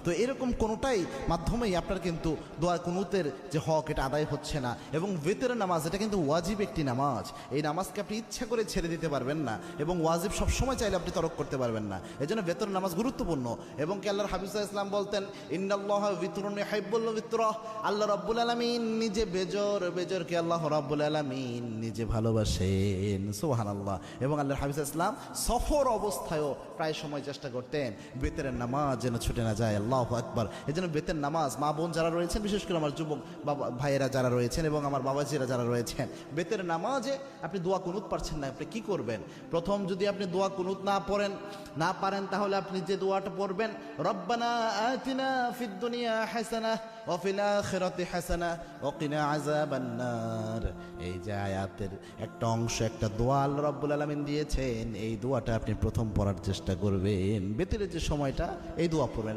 তো এরকম কোনোটাই মাধ্যমেই আপনার কিন্তু দোয়া কুনুতের যে হক এটা আদায় হচ্ছে না। এবং বেতের নামাজ এটা কিন্তু ওয়াজিব একটি নামাজ, এই নামাজকে আপনি ইচ্ছা করে ছেড়ে দিতে পারবেন না এবং ওয়াজিব সবসময় চাইলে আপনি তরক করতে পারবেন না। এই জন্য বেতর নামাজ গুরুত্বপূর্ণ। এবং কি আল্লাহর হাবিব সাল্লাল্লাহু আলাইহি ওয়াসাল্লাম বলতেন, ইন্নাল্লাহ বিতরুন ইউহিব্বুল বিতরা, আল্লাহ রাব্বুল আলামিন নিজে বেজরকে আল্লাহ রাব্বুল আলামিন নিজে ভালোবাসেন, সুবহানাল্লাহ। এবং আল্লাহর হাবিব সাল্লাল্লাহু আলাইহি ওয়াসাল্লাম সফর অবস্থায়ও প্রায় সময় চেষ্টা করতেন বেতের নামাজ যেন ছুটে না যায়। আল্লাহু আকবার। এই জন্য বেতের নামাজ মা বোন যারা রয়েছেন, বিশেষ করে আমার যুবক বাবা ভাইয়েরা যারা রয়েছেন এবং আমার বাবাজিরা যারা রয়েছেন, বেতের নামাজে আপনি দোয়া কুনুত পারছেন না, আপনি কি করবেন? প্রথম যদি আপনি দোয়া কুনুত না পারেন তাহলে আপনি যে দোয়াটা পড়বেন, রব্বানা আতিনা ফিদ দুনিয়া হাসানাহ ওয়া ফিল আখিরাতি হাসানাহ ওয়া কিনা আযাবান নার। এই যে আয়াতের একটা অংশ, একটা দোয়া আল্লাহ রাব্বুল আলামিন দিয়েছেন, এই দোয়াটা আপনি প্রথম পড়ার চেষ্টা করবেন। বেতের যে সময়টা এই দোয়া পড়বেন,